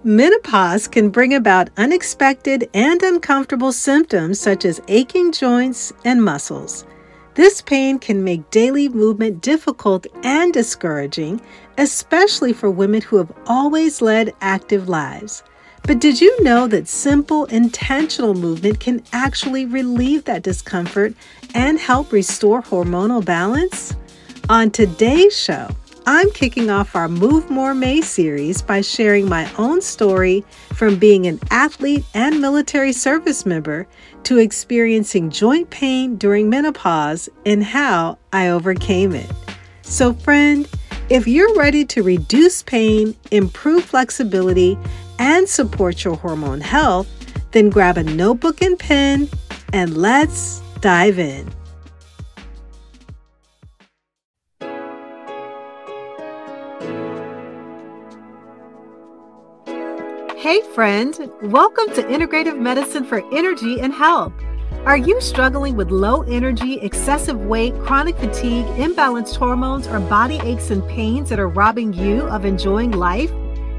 Menopause can bring about unexpected and uncomfortable symptoms such as aching joints and muscles. This pain can make daily movement difficult and discouraging, especially for women who have always led active lives. But did you know that simple, intentional movement can actually relieve that discomfort and help restore hormonal balance? On today's show, I'm kicking off our Move More May series by sharing my own story from being an athlete and military service member to experiencing joint pain during menopause and how I overcame it. So friend, if you're ready to reduce pain, improve flexibility, and support your hormone health, then grab a notebook and pen and let's dive in. Hey friend, welcome to Integrative Medicine for Energy and Health. Are you struggling with low energy, excessive weight, chronic fatigue, imbalanced hormones, or body aches and pains that are robbing you of enjoying life?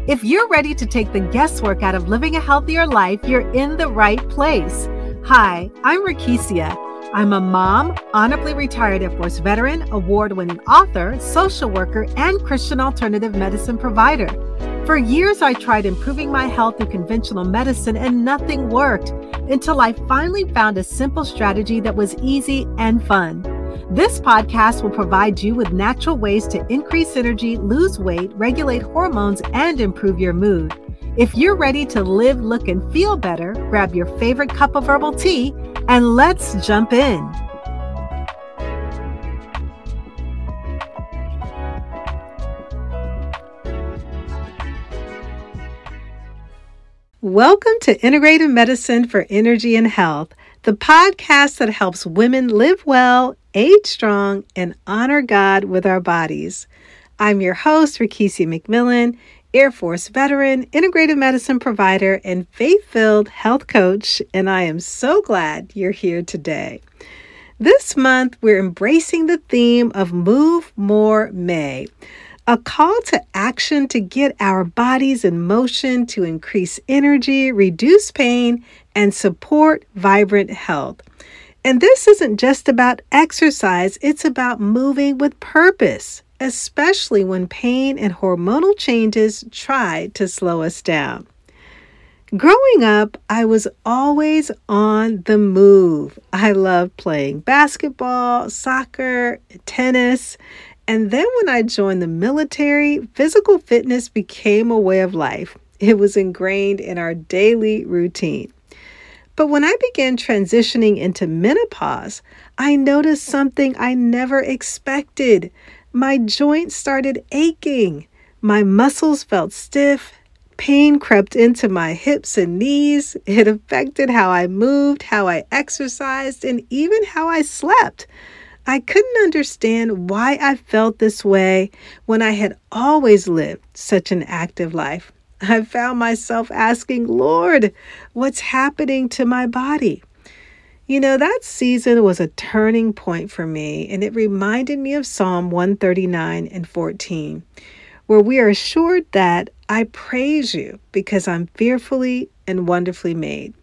If you're ready to take the guesswork out of living a healthier life, you're in the right place. Hi, I'm Rekishia. I'm a mom, honorably retired Air Force veteran, award-winning author, social worker, and Christian alternative medicine provider. For years, I tried improving my health through conventional medicine and nothing worked until I finally found a simple strategy that was easy and fun. This podcast will provide you with natural ways to increase energy, lose weight, regulate hormones, and improve your mood. If you're ready to live, look, and feel better, grab your favorite cup of herbal tea and let's jump in. Welcome to Integrative Medicine for Energy and Health, the podcast that helps women live well, age strong, and honor God with our bodies. I'm your host, Rekishia McMillan, Air Force veteran, integrative medicine provider, and faith-filled health coach, and I am so glad you're here today. This month, we're embracing the theme of Move More May, a call to action to get our bodies in motion to increase energy, reduce pain, and support vibrant health. And this isn't just about exercise, it's about moving with purpose, especially when pain and hormonal changes try to slow us down. Growing up, I was always on the move. I loved playing basketball, soccer, tennis. And then when I joined the military, physical fitness became a way of life. It was ingrained in our daily routine. But when I began transitioning into menopause, I noticed something I never expected. My joints started aching. My muscles felt stiff. Pain crept into my hips and knees. It affected how I moved, how I exercised, and even how I slept. I couldn't understand why I felt this way when I had always lived such an active life. I found myself asking, Lord, what's happening to my body? That season was a turning point for me, and it reminded me of Psalm 139 and 14, where we are assured that I praise you because I'm fearfully and wonderfully made.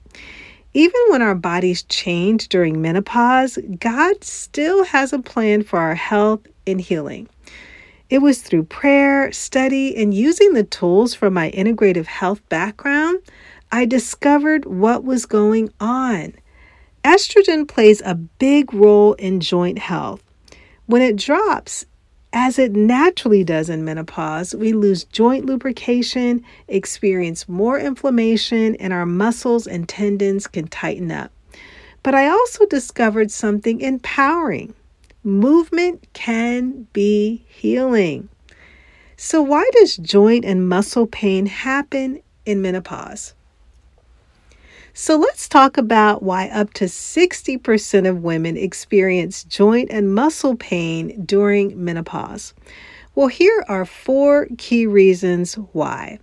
Even when our bodies change during menopause, God still has a plan for our health and healing. It was through prayer, study, and using the tools from my integrative health background, I discovered what was going on. Estrogen plays a big role in joint health. When it drops, as it naturally does in menopause, we lose joint lubrication, experience more inflammation, and our muscles and tendons can tighten up. But I also discovered something empowering. Movement can be healing. So why does joint and muscle pain happen in menopause? So let's talk about why up to 60% of women experience joint and muscle pain during menopause. Well, here are 4 key reasons why.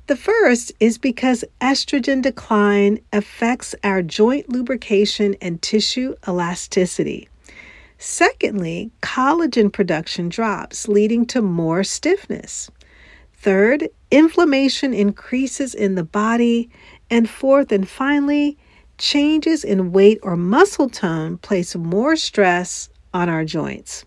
The first is because estrogen decline affects our joint lubrication and tissue elasticity. Secondly, collagen production drops, leading to more stiffness. Third, inflammation increases in the body. And fourth and finally, changes in weight or muscle tone place more stress on our joints.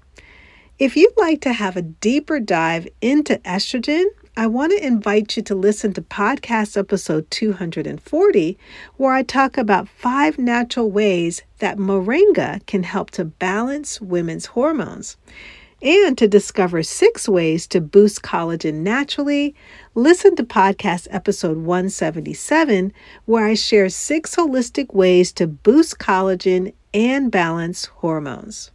If you'd like to have a deeper dive into estrogen, I want to invite you to listen to podcast episode 240, where I talk about 5 natural ways that moringa can help to balance women's hormones. And to discover 6 ways to boost collagen naturally, listen to podcast episode 177, where I share 6 holistic ways to boost collagen and balance hormones.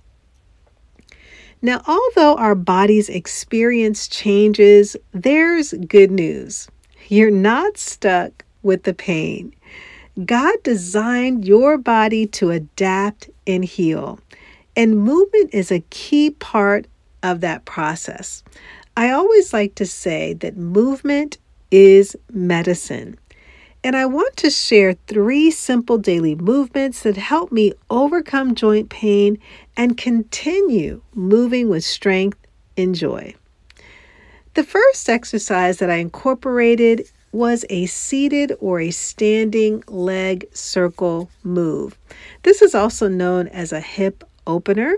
Now, although our bodies experience changes, there's good news. You're not stuck with the pain. God designed your body to adapt and heal, and movement is a key part of that process. I always like to say that movement is medicine. And I want to share 3 simple daily movements that help me overcome joint pain and continue moving with strength and joy. The first exercise that I incorporated was a seated or a standing leg circle move. This is also known as a hip opener,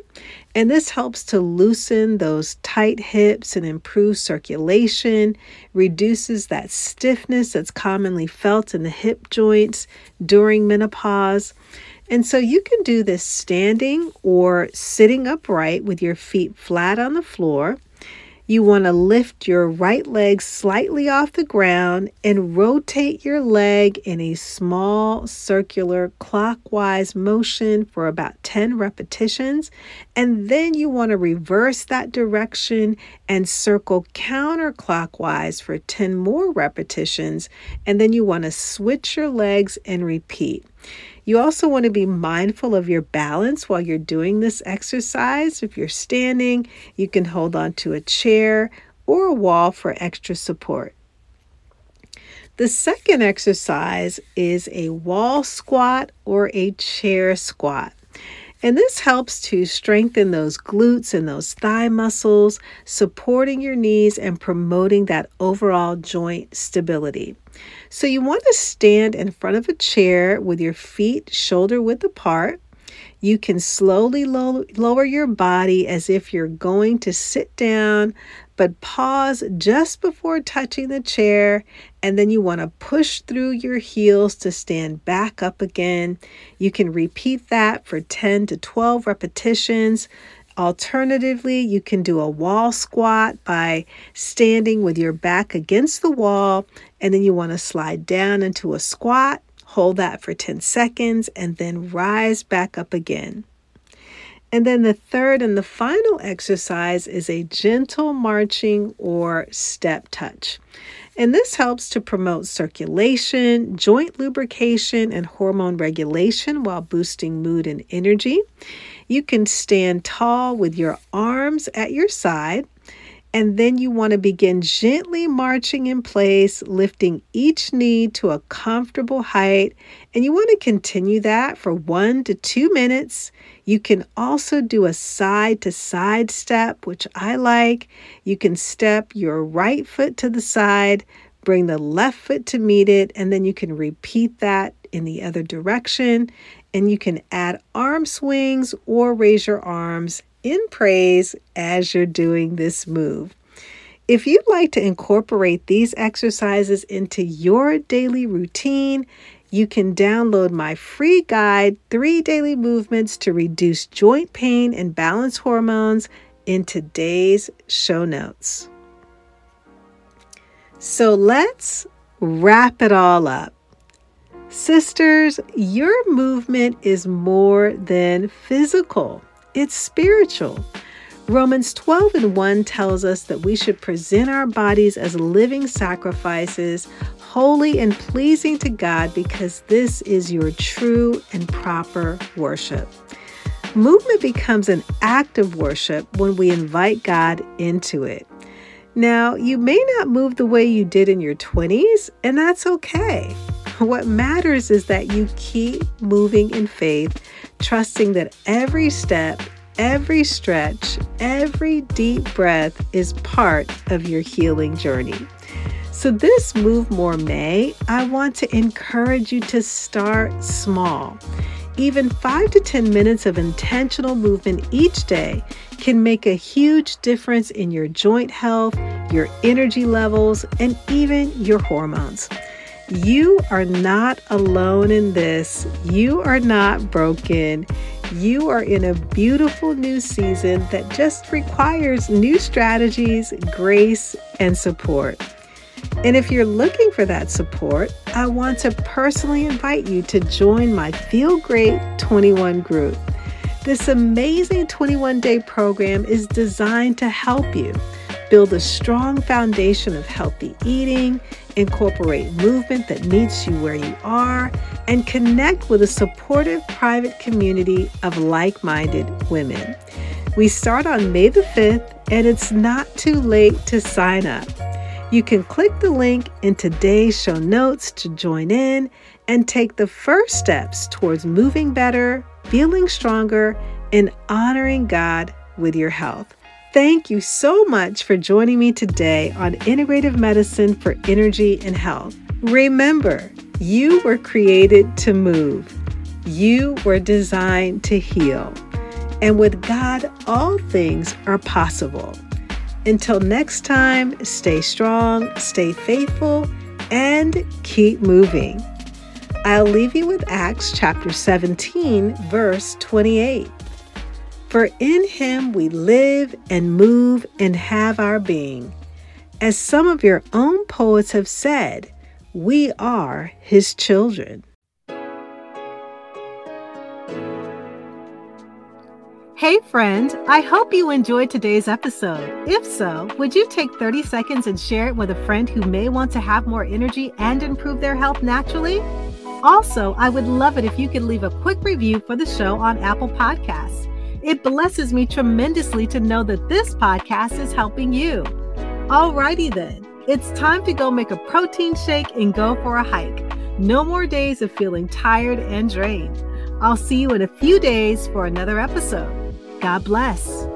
and this helps to loosen those tight hips and improve circulation, reduces that stiffness that's commonly felt in the hip joints during menopause. And so you can do this standing or sitting upright with your feet flat on the floor. You want to lift your right leg slightly off the ground and rotate your leg in a small circular clockwise motion for about 10 repetitions. And then you want to reverse that direction and circle counterclockwise for 10 more repetitions. And then you want to switch your legs and repeat. You also want to be mindful of your balance while you're doing this exercise. If you're standing, you can hold on to a chair or a wall for extra support. The second exercise is a wall squat or a chair squat. And this helps to strengthen those glutes and those thigh muscles, supporting your knees and promoting that overall joint stability. So you want to stand in front of a chair with your feet shoulder width apart. You can slowly lower your body as if you're going to sit down, but pause just before touching the chair, and then you want to push through your heels to stand back up again. You can repeat that for 10 to 12 repetitions. Alternatively, you can do a wall squat by standing with your back against the wall, and then you want to slide down into a squat. Hold that for 10 seconds and then rise back up again. And then the third and the final exercise is a gentle marching or step touch. And this helps to promote circulation, joint lubrication, and hormone regulation while boosting mood and energy. You can stand tall with your arms at your side. And then you want to begin gently marching in place, lifting each knee to a comfortable height. And you want to continue that for 1 to 2 minutes. You can also do a side-to-side step, which I like. You can step your right foot to the side, bring the left foot to meet it, and then you can repeat that in the other direction. And you can add arm swings or raise your arms in praise as you're doing this move. If you'd like to incorporate these exercises into your daily routine, you can download my free guide, 3 daily movements to reduce joint pain and balance hormones, in today's show notes. So let's wrap it all up. Sisters, your movement is more than physical. It's spiritual. Romans 12:1 tells us that we should present our bodies as living sacrifices, holy and pleasing to God, because this is your true and proper worship. Movement becomes an act of worship when we invite God into it. Now, you may not move the way you did in your 20s, and that's okay. What matters is that you keep moving in faith, trusting that every step, every stretch, every deep breath is part of your healing journey. So this Move More May, I want to encourage you to start small. Even 5 to 10 minutes of intentional movement each day can make a huge difference in your joint health, your energy levels, and even your hormones. You are not alone in this. You are not broken. You are in a beautiful new season that just requires new strategies, grace, and support. And if you're looking for that support, I want to personally invite you to join my Feel Great 21 group. This amazing 21-day program is designed to help you build a strong foundation of healthy eating, incorporate movement that meets you where you are, and connect with a supportive private community of like-minded women. We start on May the 5th, and it's not too late to sign up. You can click the link in today's show notes to join in and take the first steps towards moving better, feeling stronger, and honoring God with your health. Thank you so much for joining me today on Integrative Medicine for Energy and Health. Remember, you were created to move. You were designed to heal. And with God, all things are possible. Until next time, stay strong, stay faithful, and keep moving. I'll leave you with Acts chapter 17, verse 28. For in him we live and move and have our being. As some of your own poets have said, we are his children. Hey friend, I hope you enjoyed today's episode. If so, would you take 30 seconds and share it with a friend who may want to have more energy and improve their health naturally? Also, I would love it if you could leave a quick review for the show on Apple Podcasts. It blesses me tremendously to know that this podcast is helping you. Alrighty then, it's time to go make a protein shake and go for a hike. No more days of feeling tired and drained. I'll see you in a few days for another episode. God bless.